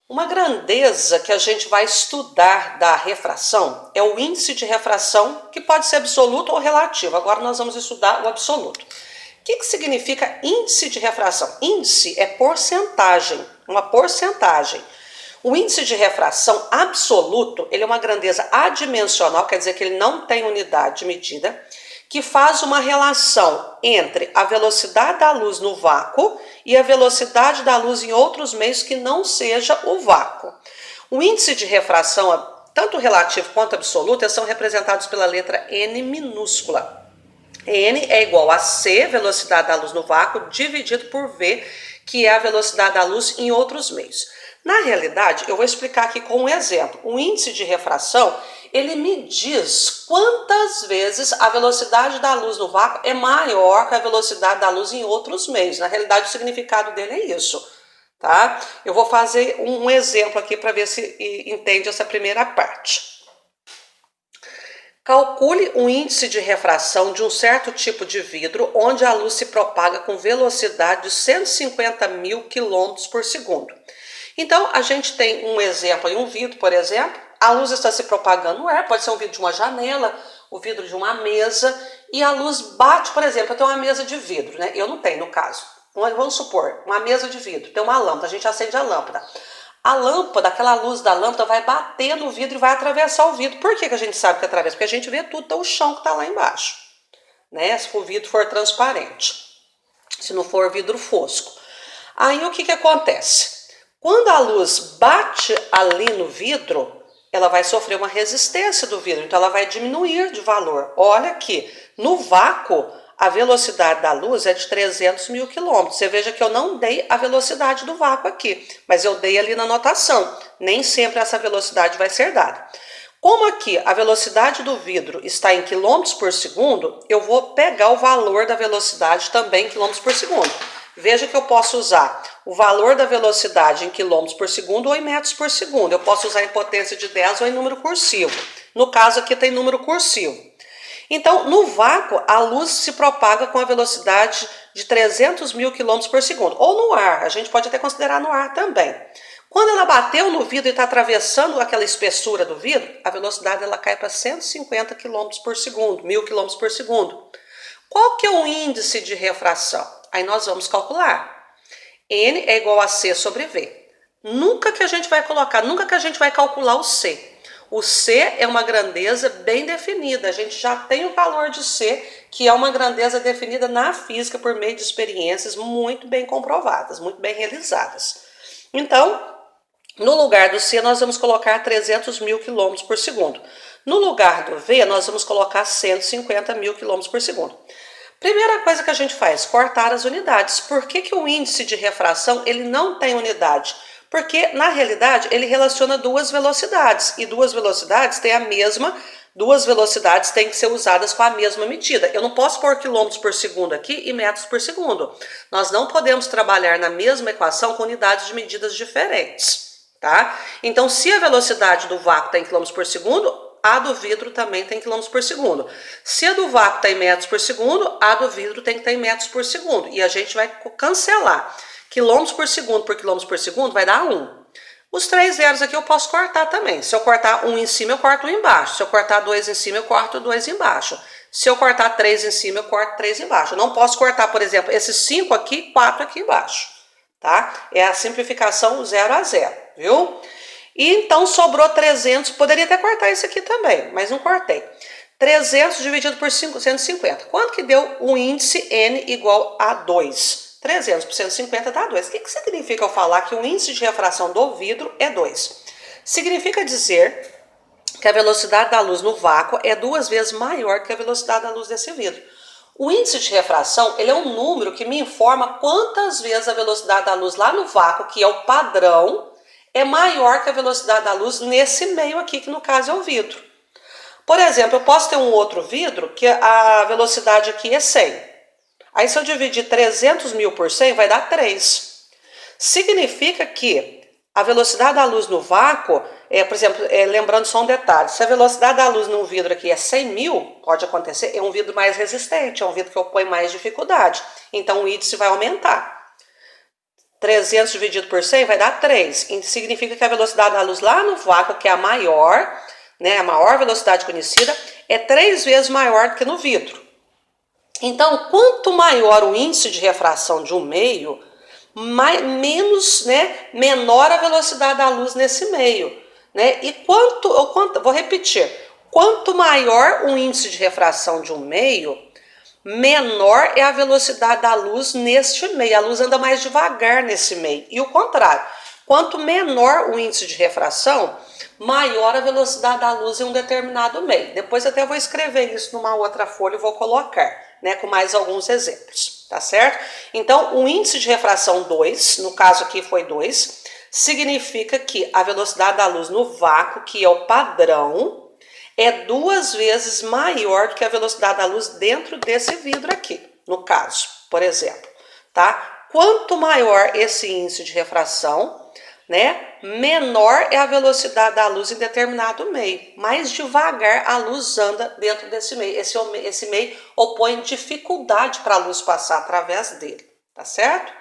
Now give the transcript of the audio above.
Uma grandeza que a gente vai estudar da refração é o índice de refração, que pode ser absoluto ou relativo. Agora nós vamos estudar o absoluto. O que significa índice de refração? Índice é porcentagem, uma porcentagem. O índice de refração absoluto, ele é uma grandeza adimensional, quer dizer que ele não tem unidade de medida, que faz uma relação entre a velocidade da luz no vácuo e a velocidade da luz em outros meios que não seja o vácuo. O índice de refração, tanto relativo quanto absoluto, são representados pela letra N minúscula. N é igual a C, velocidade da luz no vácuo, dividido por V, que é a velocidade da luz em outros meios. Na realidade, eu vou explicar aqui com um exemplo. O índice de refração, ele me diz quantas vezes a velocidade da luz no vácuo é maior que a velocidade da luz em outros meios. Na realidade, o significado dele é isso, tá? Eu vou fazer um exemplo aqui para ver se entende essa primeira parte. Calcule o índice de refração de um certo tipo de vidro onde a luz se propaga com velocidade de 150.000 km por segundo. Então, a gente tem um exemplo aí, um vidro, por exemplo, a luz está se propagando no ar, pode ser um vidro de uma janela, o vidro de uma mesa, e a luz bate, por exemplo, eu tenho uma mesa de vidro, né? Eu não tenho, no caso. Vamos supor, uma mesa de vidro, tem uma lâmpada, a gente acende a lâmpada. A lâmpada, aquela luz da lâmpada vai bater no vidro e vai atravessar o vidro. Por que a gente sabe que atravessa? Porque a gente vê tudo, tá o chão que está lá embaixo, né? Se o vidro for transparente, se não for vidro fosco. Aí o que acontece? Quando a luz bate ali no vidro, ela vai sofrer uma resistência do vidro, então ela vai diminuir de valor. Olha aqui, no vácuo, a velocidade da luz é de 300.000 km. Você veja que eu não dei a velocidade do vácuo aqui, mas eu dei ali na notação. Nem sempre essa velocidade vai ser dada. Como aqui a velocidade do vidro está em quilômetros por segundo, eu vou pegar o valor da velocidade também em quilômetros por segundo. Veja que eu posso usar o valor da velocidade em quilômetros por segundo ou em metros por segundo. Eu posso usar em potência de 10 ou em número cursivo. No caso aqui tem número cursivo. Então, no vácuo, a luz se propaga com a velocidade de 300.000 km por segundo. Ou no ar, a gente pode até considerar no ar também. Quando ela bateu no vidro e está atravessando aquela espessura do vidro, a velocidade ela cai para 150 km por segundo, 1.000 km por segundo. Qual que é o índice de refração? Aí nós vamos calcular. N é igual a C sobre V. Nunca que a gente vai calcular o C. O C é uma grandeza bem definida. A gente já tem o valor de C, que é uma grandeza definida na física por meio de experiências muito bem comprovadas, muito bem realizadas. Então, no lugar do C, nós vamos colocar 300.000 km por segundo. No lugar do V, nós vamos colocar 150.000 km por segundo. Primeira coisa que a gente faz, cortar as unidades. Por que o índice de refração ele não tem unidade? Porque, na realidade, ele relaciona duas velocidades. E duas velocidades têm que ser usadas com a mesma medida. Eu não posso pôr quilômetros por segundo aqui e metros por segundo. Nós não podemos trabalhar na mesma equação com unidades de medidas diferentes, tá? Então, se a velocidade do vácuo está em quilômetros por segundo, a do vidro também tem quilômetros por segundo. Se a do vácuo está em metros por segundo, a do vidro tem que estar em metros por segundo. E a gente vai cancelar. Quilômetros por quilômetros por segundo vai dar 1. Os 3 zeros aqui eu posso cortar também. Se eu cortar 1 em cima, eu corto 1 embaixo. Se eu cortar 2 em cima, eu corto 2 embaixo. Se eu cortar 3 em cima, eu corto 3 embaixo. Eu não posso cortar, por exemplo, esses 5 aqui, 4 aqui embaixo. Tá? É a simplificação 0 a 0, viu? E então sobrou 300, poderia até cortar isso aqui também, mas não cortei. 300 dividido por 150. Quanto que deu o índice N igual a 2? 300 por 150 dá 2. O que significa eu falar que o índice de refração do vidro é 2? Significa dizer que a velocidade da luz no vácuo é 2 vezes maior que a velocidade da luz desse vidro. O índice de refração ele é um número que me informa quantas vezes a velocidade da luz lá no vácuo, que é o padrão, é maior que a velocidade da luz nesse meio aqui, que no caso é o vidro. Por exemplo, eu posso ter um outro vidro que a velocidade aqui é 100. Aí se eu dividir 300.000 por 100, vai dar 3. Significa que a velocidade da luz no vácuo, por exemplo, lembrando só um detalhe, se a velocidade da luz num vidro aqui é 100.000, pode acontecer, é um vidro mais resistente, é um vidro que opõe mais dificuldade. Então o índice vai aumentar. 300 dividido por 100 vai dar 3. Isso significa que a velocidade da luz lá no vácuo, que é a maior, né, a maior velocidade conhecida, é 3 vezes maior do que no vidro. Então, quanto maior o índice de refração de um meio, menor a velocidade da luz nesse meio, né? E vou repetir, quanto maior o índice de refração de um meio, menor é a velocidade da luz neste meio. A luz anda mais devagar nesse meio. E o contrário, quanto menor o índice de refração, maior a velocidade da luz em um determinado meio. Depois até vou escrever isso numa outra folha e vou colocar, né, com mais alguns exemplos, tá certo? Então, o índice de refração 2, no caso aqui foi 2, significa que a velocidade da luz no vácuo, que é o padrão, é 2 vezes maior do que a velocidade da luz dentro desse vidro aqui, no caso, por exemplo, tá? Quanto maior esse índice de refração, né, menor é a velocidade da luz em determinado meio. Mais devagar a luz anda dentro desse meio. Esse meio opõe dificuldade para a luz passar através dele, tá certo?